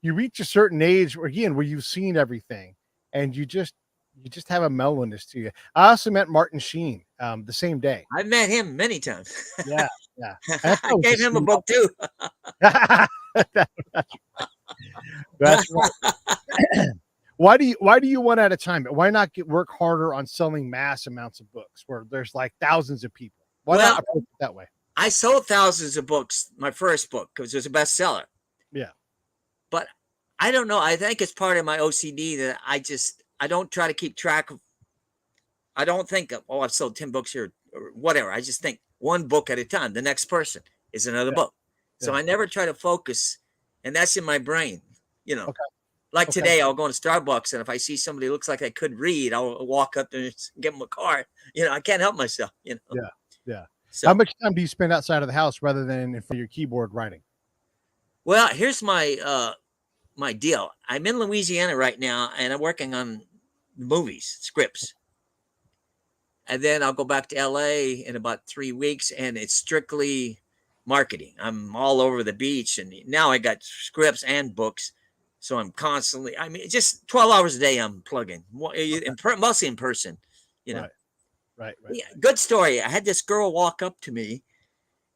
you reach a certain age where you've seen everything and you just have a mellowness to you. I also met Martin Sheen the same day. I've met him many times. Yeah. I gave him a book too. That's right. Why do you one at a time? Why not work harder on selling mass amounts of books where there's like thousands of people? Why not approach it that way? I sold thousands of books, my first book, because it was a bestseller. Yeah. But I don't know. I think it's part of my OCD that I don't try to keep track of. I don't think, I've sold 10 books here or whatever. I just think one book at a time. The next person is another book. So I never try to focus. And that's in my brain, Like today, I'll go to Starbucks. And if I see somebody who looks like I could read, I'll walk up there and give them a card. I can't help myself, Yeah. So, how much time do you spend outside of the house rather than for your keyboard writing? Well, here's my my deal. I'm in Louisiana right now, and I'm working on movies, scripts. And then I'll go back to LA in about 3 weeks, and it's strictly marketing. I'm all over the beach, and now I got scripts and books. So I'm constantly, just 12 hours a day I'm plugging, mostly in person, Right. Yeah, good story. I had this girl walk up to me,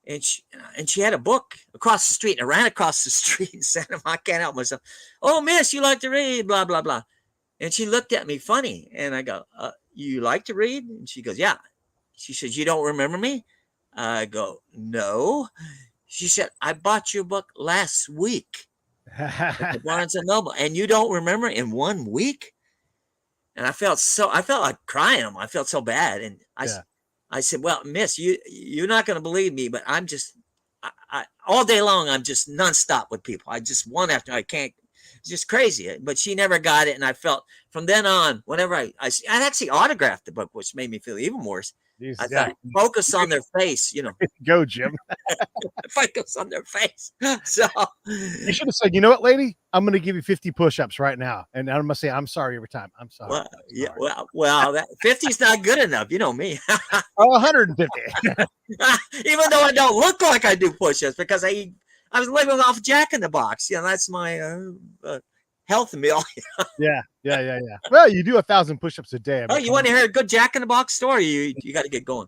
and she had a book across the street. I ran across the street and said, I can't help myself. Oh, miss, you like to read, blah, blah, blah. And she looked at me funny. And I go, you like to read? And she goes, yeah. She says, you don't remember me? I go, no. She said, I bought your book last week at the Barnes & Noble. And you don't remember in 1 week? And I felt like crying. I felt so bad. And I said, well, miss, you're not going to believe me, but I'm just, all day long, I'm just nonstop with people. I just one after I can't, it's just crazy. But she never got it. And I felt from then on, whenever I actually autographed the book, which made me feel even worse. I thought, focus on their face, Go, Jim. Focus on their face. So you should have said, you know what, lady? I'm going to give you 50 push-ups right now. And I'm going to say, I'm sorry every time. I'm sorry. Well, that 50 is not good enough. You know me. 150. Even though I don't look like I do push-ups because I I was living off Jack in the Box. That's my health meal. Yeah. Well, you do 1,000 push-ups a day. Oh, you want to hear a good Jack in the Box story? You got to get going.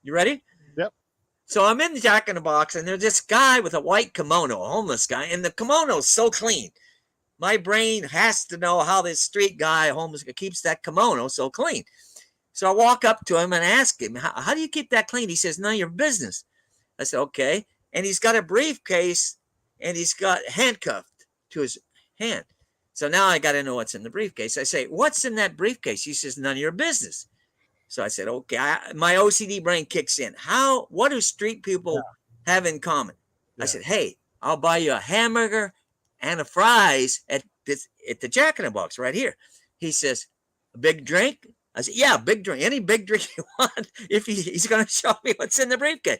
You ready? Yep. So I'm in the Jack in the Box, and there's this guy with a white kimono, a homeless guy, and the kimono is so clean. My brain has to know how this street guy, homeless guy, keeps that kimono so clean. So I walk up to him and ask him, how do you keep that clean? He says, none of your business. I said, okay. And he's got a briefcase, and he's got handcuffed to his hand. So now I got to know what's in the briefcase. I say, what's in that briefcase? He says, none of your business. So I said, okay, my OCD brain kicks in. What do street people have in common? I said, hey, I'll buy you a hamburger and a fries at the Jack in the Box right here. He says, a big drink? I said, yeah, big drink. Any big drink you want if he's going to show me what's in the briefcase.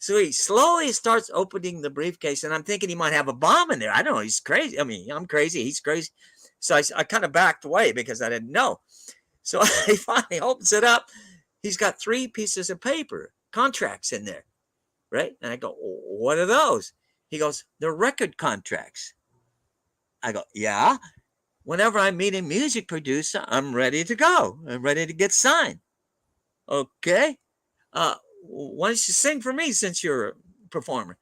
So he slowly starts opening the briefcase, and I'm thinking he might have a bomb in there. I don't know. He's crazy. I mean, I'm crazy. He's crazy. So I kind of backed away because I didn't know. So he finally opens it up. He's got 3 pieces of paper, contracts in there, right? And I go, what are those? He goes, they're record contracts. I go, yeah. Whenever I meet a music producer, I'm ready to go. I'm ready to get signed. Okay. Why don't you sing for me since you're a performer?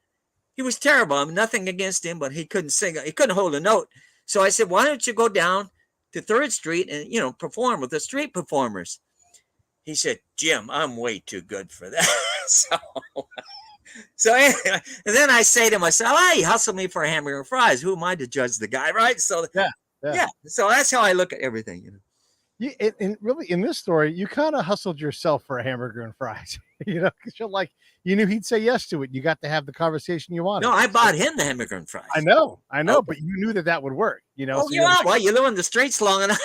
He was terrible. I'm nothing against him, but he couldn't sing. He couldn't hold a note. So I said, why don't you go down to 3rd Street and, perform with the street performers? He said, Jim, I'm way too good for that. So anyway, and then I say to myself, hey, hustle me for a hamburger and fries. Who am I to judge the guy, right? So yeah. So that's how I look at everything, And really, in this story, you kind of hustled yourself for a hamburger and fries, because you're like, you knew he'd say yes to it. You got to have the conversation you wanted. No, I bought him the hamburger and fries. I know, okay. But you knew that would work, Oh, so well, you live in the streets long enough.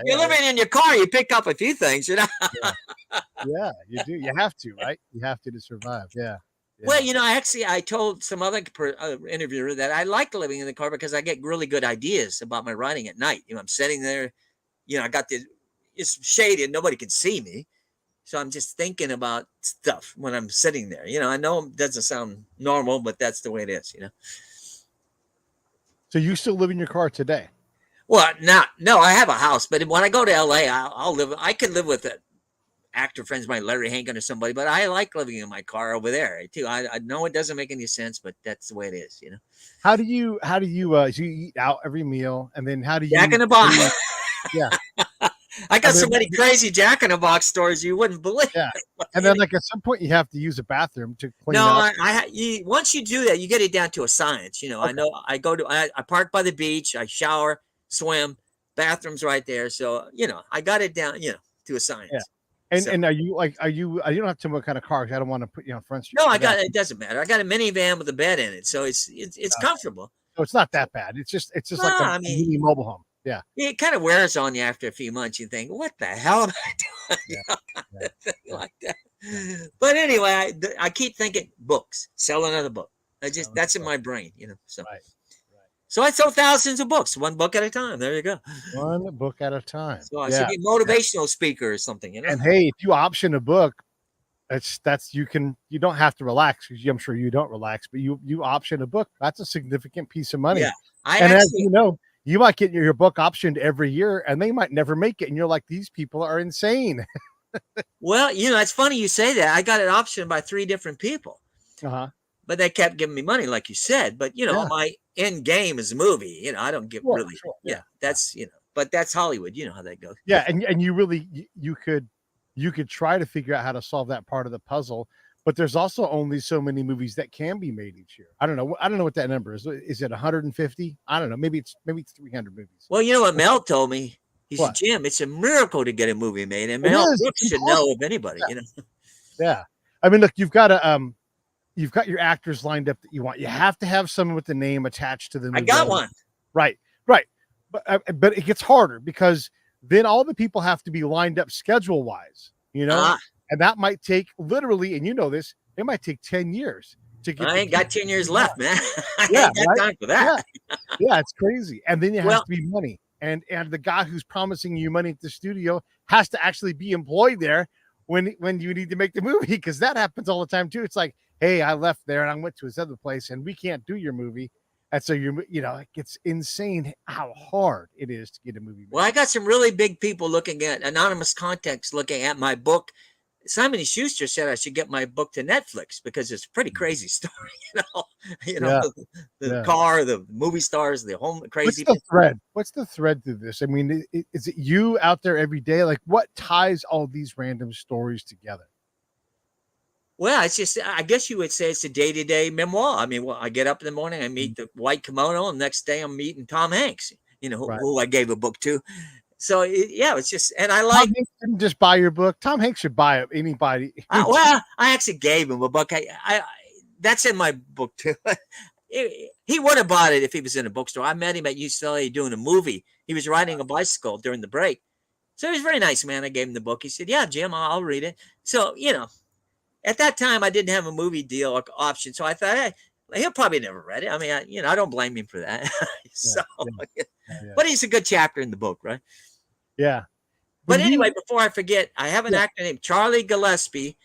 You're living in your car, you pick up a few things, Yeah, you do. You have to, right? You have to survive. Yeah. Well, I told some other interviewer that I like living in the car because I get really good ideas about my writing at night. I'm sitting there, I got it's shady and nobody can see me. So I'm just thinking about stuff when I'm sitting there. I know it doesn't sound normal, but that's the way it is, So you still live in your car today? Well, no, I have a house, but when I go to LA, I'll live. I could live with actor friends, my Larry Hankin or somebody, but I like living in my car over there too. I know it doesn't make any sense, but that's the way it is, How do you you eat out every meal, and then how do you Jack in the Box? Yeah. I got so many crazy Jack in the Box stories you wouldn't believe. Yeah. And then at some point you have to use a bathroom to clean up. Once you do that, you get it down to a science. Okay. I know I park by the beach, I shower, swim, bathroom's right there. So, I got it down, to a science. Yeah. And you don't have to what kind of car? I don't want to put you on Front Street. No, it doesn't matter. I got a minivan with a bed in it. So it's comfortable. So it's not that bad. It's just like a mini mobile home. Yeah. It kind of wears on you after a few months. You think, what the hell am I doing? Like that. But anyway, I keep thinking books, sell another book. That's in my brain, so. Right. So I sell thousands of books, 1 book at a time. There you go. 1 book at a time. So I should be a motivational speaker or something, And hey, if you option a book, you don't have to relax, because I'm sure you don't relax, but you option a book. That's a significant piece of money. Yeah. As you know, you might get your book optioned every year and they might never make it. And you're like, these people are insane. Well, it's funny you say that. I got it optioned by 3 different people. But they kept giving me money, like you said. But, my end game is a movie. I don't get really. Sure. Yeah, that's, but that's Hollywood. You know how that goes. Yeah. And you really, you could try to figure out how to solve that part of the puzzle. But there's also only so many movies that can be made each year. I don't know what that number is. Is it 150? I don't know. Maybe it's 300 movies. Well, you know what Mel told me? He said, Jim, it's a miracle to get a movie made. And Mel Brooks should know of anybody, Yeah. I mean, look, you've got your actors lined up that you want. You have to have someone with the name attached to the movie. I got one. Right. But it gets harder because then all the people have to be lined up schedule wise, and that might take literally, and this, it might take 10 years to get. I ain't got 10 years left, man. I ain't got time for that. Yeah, it's crazy. And then you have to be money. And the guy who's promising you money at the studio has to actually be employed there when you need to make the movie, because that happens all the time too. It's like, hey, I left there and I went to this other place and we can't do your movie. And so it's insane how hard it is to get a movie made. Well, I got some really big people looking at anonymous contacts looking at my book. Simon & Schuster said I should get my book to Netflix because it's a pretty crazy story. The car, the movie stars, the home crazy. What's the thread? What's the thread through this? I mean, is it you out there every day? Like, what ties all these random stories together? Well, it's just, I guess you would say it's a day-to-day memoir. I mean, I get up in the morning, I meet the white kimono, and the next day I'm meeting Tom Hanks, who I gave a book to. So, it's just, and I like. Tom Hanks didn't just buy your book. Tom Hanks should buy it. Anybody. I actually gave him a book. I that's in my book, too. He would have bought it if he was in a bookstore. I met him at UCLA doing a movie. He was riding a bicycle during the break. So he was a very nice man. I gave him the book. He said, yeah, Jim, I'll read it. So, at that time, I didn't have a movie deal or option, so I thought, hey, he'll probably never read it. I mean, I don't blame him for that. But he's a good chapter in the book, right? Yeah. But anyway, before I forget, I have an actor named Charlie Gillespie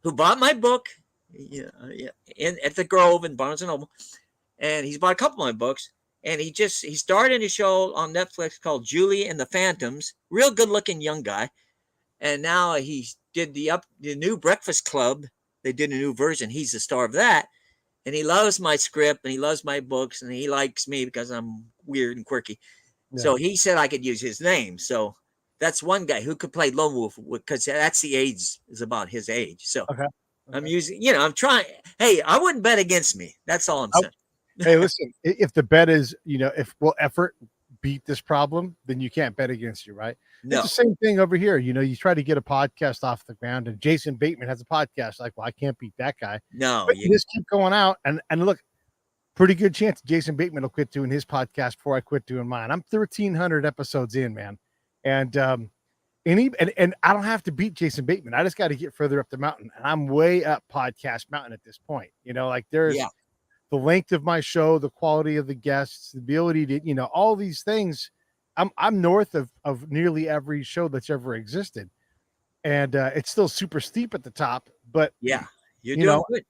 who bought my book at the Grove in Barnes and Noble, and he's bought a couple of my books. And he started a show on Netflix called Julie and the Phantoms. Real good-looking young guy. And now he did the new Breakfast Club. They did a new version. He's the star of that. And he loves my script and he loves my books and he likes me because I'm weird and quirky. Yeah. So he said I could use his name. So that's one guy who could play Lone Wolf because that's the age is about his age. So I'm using, I'm trying. Hey, I wouldn't bet against me. That's all I'm saying. Hey, listen, if the bet is, if we'll effort beat this problem, then you can't bet against you, right? No. It's the same thing over here. You try to get a podcast off the ground, and Jason Bateman has a podcast. Like, well, I can't beat that guy. No, but you just keep going out, and look, pretty good chance Jason Bateman will quit doing his podcast before I quit doing mine. I'm 1,300 episodes in, man, and and I don't have to beat Jason Bateman. I just got to get further up the mountain, and I'm way up podcast mountain at this point. There's the length of my show, the quality of the guests, the ability to, all these things. I'm north of nearly every show that's ever existed. And it's still super steep at the top, but you're doing good.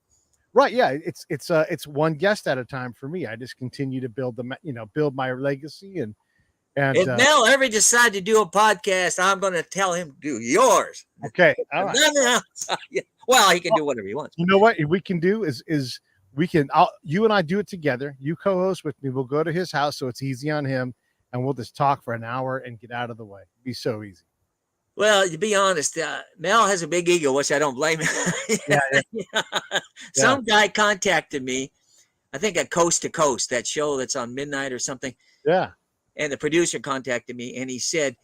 Right. Yeah. It's one guest at a time for me. I just continue to build build my legacy. And if Mel ever decide to do a podcast, I'm going to tell him to do yours. Okay. All right. Well, he can do whatever he wants. You know what we can do is you and I do it together. You co-host with me. We'll go to his house so it's easy on him. And we'll just talk for an hour and get out of the way. It'd be so easy. Well, to be honest, Mel has a big ego, which I don't blame him. Some guy contacted me, I think at Coast to Coast, that show that's on midnight or something. Yeah. And the producer contacted me and he said,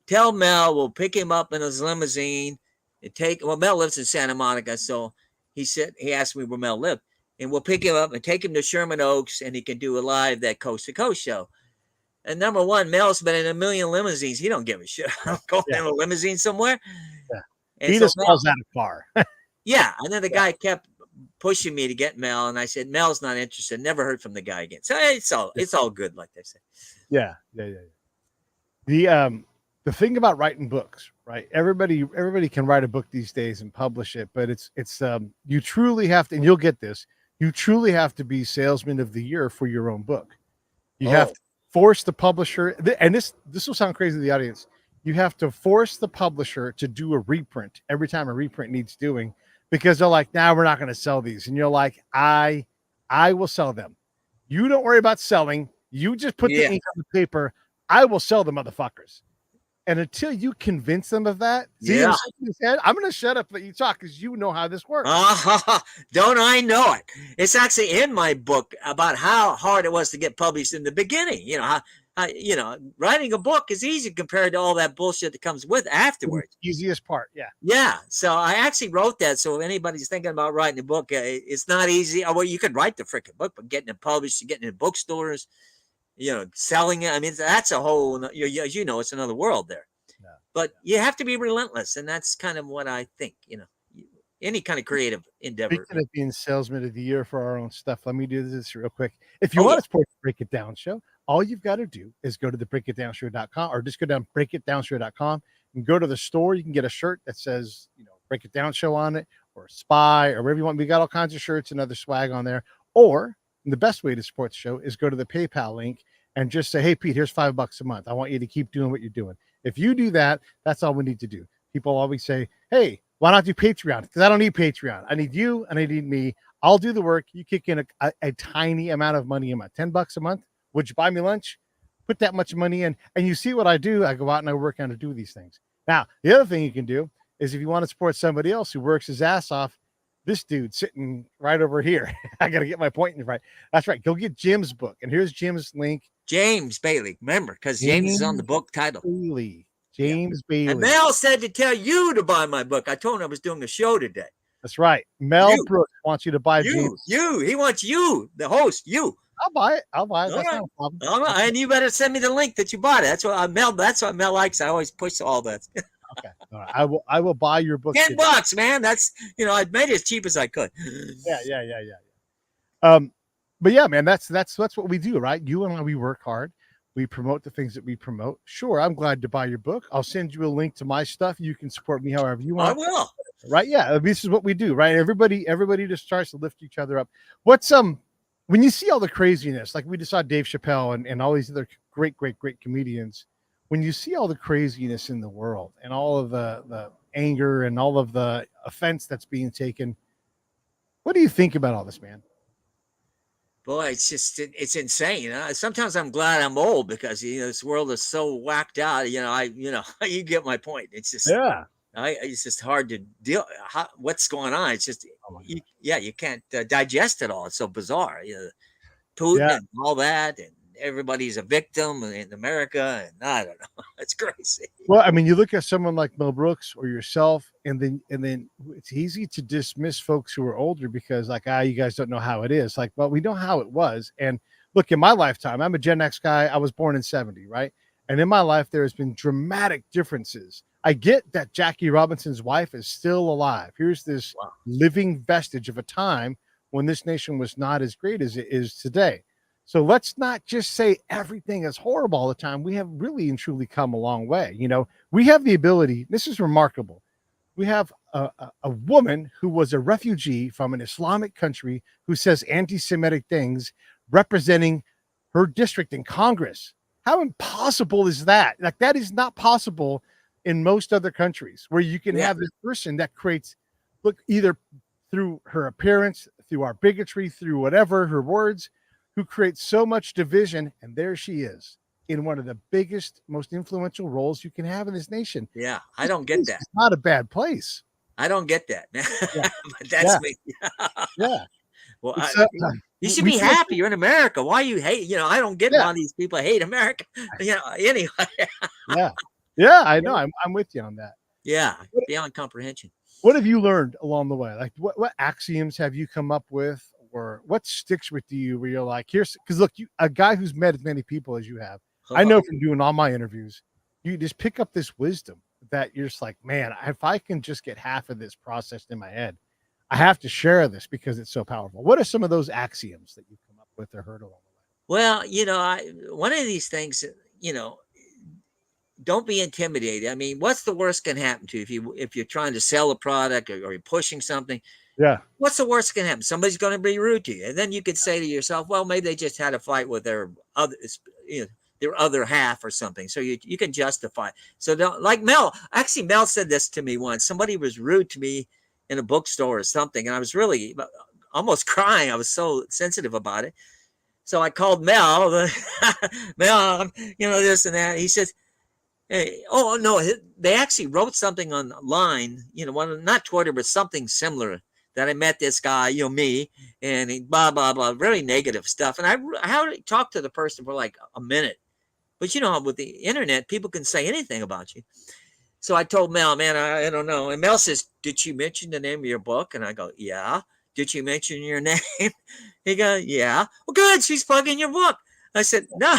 tell Mel we'll pick him up in his limousine and Mel lives in Santa Monica. So he asked me where Mel lived. And we'll pick him up and take him to Sherman Oaks and he can do that Coast to Coast show. And number one, Mel's been in a million limousines. He don't give a shit. I'm going in a limousine somewhere. Yeah. And he just calls out a car. Yeah. And then the guy kept pushing me to get Mel. And I said, Mel's not interested. Never heard from the guy again. So it's all good, like they say. Yeah. The thing about writing books, right? Everybody can write a book these days and publish it, but it's you truly have to, and you'll get this, you truly have to be salesman of the year for your own book. You have to force the publisher, and this will sound crazy to the audience. You have to force the publisher to do a reprint every time a reprint needs doing, because they're like, we're not going to sell these. And you're like, I will sell them. You don't worry about selling. You just put the ink on the paper. I will sell the motherfuckers. And until you convince them of that, I'm going to shut up and let you talk because you know how this works. Don't I know it? It's actually in my book about how hard it was to get published in the beginning. Writing a book is easy compared to all that bullshit that comes with afterwards. Easiest part, yeah. Yeah, so I actually wrote that. So if anybody's thinking about writing a book, it's not easy. Well, you could write the freaking book, but getting it published, getting it in bookstores, selling it. I mean, that's a whole, it's another world there. Yeah. But you have to be relentless. And that's kind of what I think, any kind of creative endeavor. Speaking of being salesman of the year for our own stuff, let me do this real quick. If you want to support the Break It Down show, all you've got to do is go to the breakitdownshow.com or just go down breakitdownshow.com and go to the store. You can get a shirt that says, Break It Down Show on it, or Spy or wherever you want. We got all kinds of shirts and other swag on there. Or the best way to support the show is go to the PayPal link and just say, hey, Pete, here's $5 a month. I want you to keep doing what you're doing. If you do that, that's all we need to do. People always say, hey, why not do Patreon? Because I don't need Patreon. I need you and I need me. I'll do the work. You kick in a tiny amount of money a month, $10 a month. Would you buy me lunch? Put that much money in. And you see what I do. I go out and I work on to do these things. Now, the other thing you can do is if you want to support somebody else who works his ass off, this dude sitting right over here. I got to get my point right. That's right. Go get Jim's book. And here's Jim's link. James Bailey. Remember, because James is on the book title. James Bailey. And Mel said to tell you to buy my book. I told him I was doing a show today. That's right. Mel Brooks wants you to buy James. He wants you, the host, you. I'll buy it. That's right. Not a problem. And you better send me the link that you bought it. That's what Mel likes. I always push all that. Okay. All right. I will buy your book. $10, man. That's, I made it as cheap as I could. Yeah. But yeah, man, that's what we do, right? You and I, we work hard. We promote the things that we promote. Sure, I'm glad to buy your book. I'll send you a link to my stuff. You can support me however you want. I will. Right? Yeah. This is what we do, right? Everybody just starts to lift each other up. What's when you see all the craziness, like we just saw Dave Chappelle and all these other great comedians, when you see all the craziness in the world and all of the anger and all of the offense that's being taken, what do you think about all this, man? Boy, it's insane. Sometimes I'm glad I'm old because this world is so whacked out. You get my point. It's just it's just hard to deal. What's going on? It's just you can't digest it all. It's so bizarre. Putin and all that, and everybody's a victim in America, and I don't know. It's crazy. Well, I mean, you look at someone like Mel Brooks or yourself, and then it's easy to dismiss folks who are older because you guys don't know how it is. Like, well, we know how it was. And look, in my lifetime, I'm a Gen X guy. I was born in 70, right? And in my life, there has been dramatic differences. I get that Jackie Robinson's wife is still alive. Here's this living vestige of a time when this nation was not as great as it is today. So let's not just say everything is horrible all the time. We have really and truly come a long way. We have the ability. This is remarkable. We have a woman who was a refugee from an Islamic country who says anti-Semitic things representing her district in Congress. How impossible is that? Like, that is not possible in most other countries where you can have this person that creates, either through her appearance, through our bigotry, through whatever, her words, who creates so much division, and there she is in one of the biggest, most influential roles you can have in this nation. Yeah, I don't get that. It's not a bad place. I don't get that. But that's me. Yeah. Well, you should be happy. You're in America. Why you hate? I don't get why these people hate America. Anyway. Yeah, I know. I'm with you on that. Yeah, beyond comprehension. What have you learned along the way? Like, what axioms have you come up with? Or what sticks with you where you're like, because look, a guy who's met as many people as you have, I know from doing all my interviews, you just pick up this wisdom that you're just like, man, if I can just get half of this processed in my head, I have to share this because it's so powerful. What are some of those axioms that you've come up with or heard along the way? Well, one of these things, don't be intimidated. I mean, what's the worst can happen to you if you're trying to sell a product or you're pushing something? Yeah. What's the worst that can happen? Somebody's going to be rude to you. And then you could say to yourself, well, maybe they just had a fight with their other half or something. So you can justify it. So like Mel said this to me once. Somebody was rude to me in a bookstore or something. And I was really almost crying. I was so sensitive about it. So I called Mel, Mel, this and that. He says, hey, oh no, they actually wrote something online, not Twitter, but something similar. That I met this guy, me, and he blah, blah, blah, very negative stuff. And I talked to the person for like a minute. But with the internet, people can say anything about you. So I told Mel, man, I don't know. And Mel says, did you mention the name of your book? And I go, yeah. Did you mention your name? He goes, yeah. Well, good. She's plugging your book. I said, no.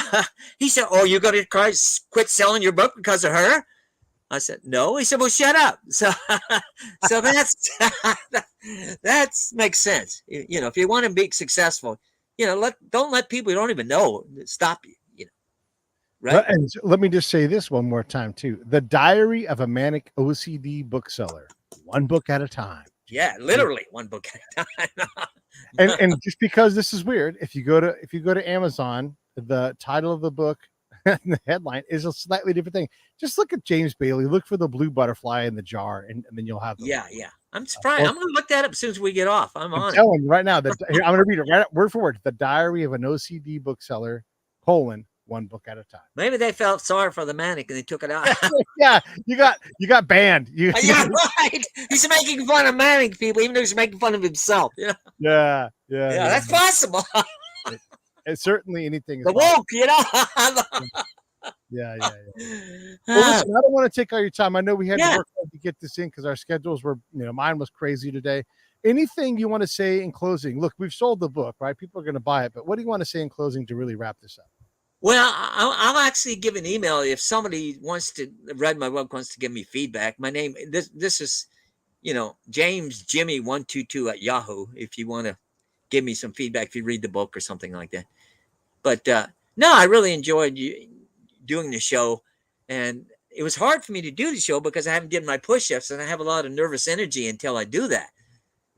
He said, oh, you're going to quit selling your book because of her? I said, no. He said, well, shut up. So that makes sense. If you want to be successful, don't let people you don't even know stop you, right? And let me just say this one more time too. The Diary of a Manic OCD Bookseller, one book at a time. Yeah, literally one book at a time. And just because this is weird, if you go to Amazon, the title of the book and the headline is a slightly different thing. Just look at James Bailey, look for the blue butterfly in the jar, and then you'll have yeah. I'm surprised. I'm gonna look that up as soon as we get off. I'm telling you right now that I'm gonna read it right word for word. The Diary of an OCD Bookseller, one book at a time. Maybe they felt sorry for the manic and they took it out. Yeah, you got banned. Yeah, right. He's making fun of manic people, even though he's making fun of himself. Yeah, that's possible. It's certainly anything. The woke, Yeah. Well, listen, I don't want to take all your time. I know we had to work hard to get this in because our schedules were, mine was crazy today. Anything you want to say in closing? Look, we've sold the book, right? People are going to buy it, but what do you want to say in closing to really wrap this up? Well, I'll actually give an email if somebody wants to read my book, wants to give me feedback. My name, this is, James Jimmy 122 at Yahoo. If you want to give me some feedback, if you read the book or something like that. But no, I really enjoyed doing the show, and it was hard for me to do the show because I haven't done my push-ups, and I have a lot of nervous energy until I do that.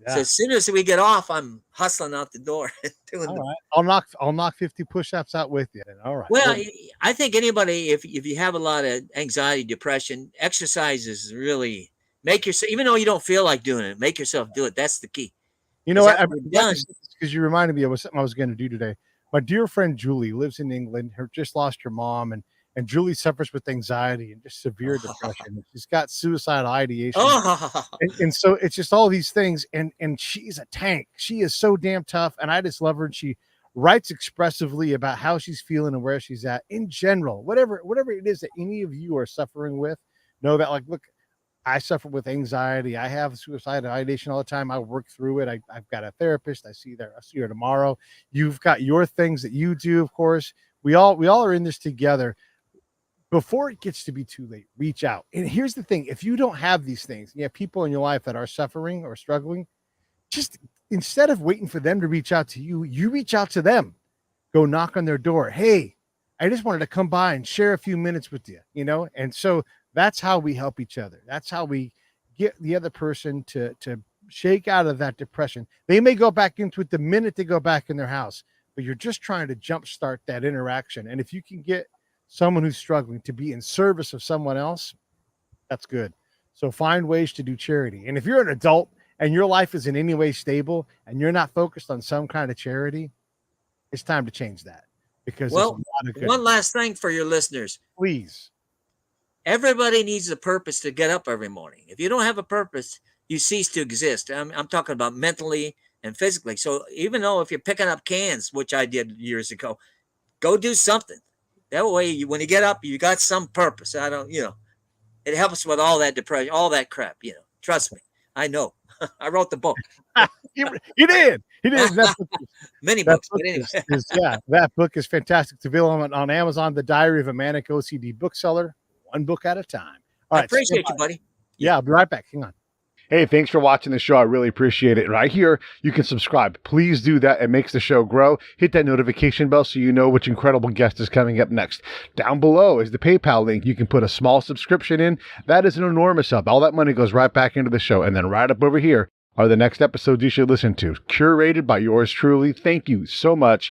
Yeah. So as soon as we get off, I'm hustling out the door. All right. I'll knock 50 push-ups out with you. All right. Well, I think anybody, if you have a lot of anxiety, depression, exercises really make yourself, even though you don't feel like doing it, make yourself do it. That's the key. You know what? Because you reminded me of something I was going to do today. My dear friend Julie lives in England. Just lost her mom, and Julie suffers with anxiety and just severe depression. She's got suicidal ideation. And so it's just all these things. And she's a tank. She is so damn tough. And I just love her. And she writes expressively about how she's feeling and where she's at in general. Whatever it is that any of you are suffering with, know that, like, look, I suffer with anxiety. I have suicidal ideation all the time. I work through it. I've got a therapist. I'll see her tomorrow. You've got your things that you do, of course. We all are in this together. Before it gets to be too late, reach out. And here's the thing. If you don't have these things, you have people in your life that are suffering or struggling, just instead of waiting for them to reach out to you, you reach out to them. Go knock on their door. Hey, I just wanted to come by and share a few minutes with you, And so that's how we help each other. That's how we get the other person to shake out of that depression. They may go back into it the minute they go back in their house, but you're just trying to jumpstart that interaction. And if you can get someone who's struggling to be in service of someone else, that's good. So find ways to do charity. And if you're an adult and your life is in any way stable and you're not focused on some kind of charity, it's time to change that. Because one last thing for your listeners. Please. Everybody needs a purpose to get up every morning. If you don't have a purpose, you cease to exist. I'm talking about mentally and physically. So even though if you're picking up cans, which I did years ago, go do something. That way, when you get up, you got some purpose. It helps with all that depression, all that crap, Trust me. I know. I wrote the book. He did. Many books. But anyway. That book is fantastic. It's available on Amazon, The Diary of a Manic OCD Bookseller, one book at a time. All right, I appreciate you, buddy. Yeah, I'll be right back. Hang on. Hey, thanks for watching the show. I really appreciate it. Right here, you can subscribe. Please do that. It makes the show grow. Hit that notification bell so you know which incredible guest is coming up next. Down below is the PayPal link. You can put a small subscription in. That is an enormous help. All that money goes right back into the show. And then right up over here are the next episodes you should listen to, curated by yours truly. Thank you so much.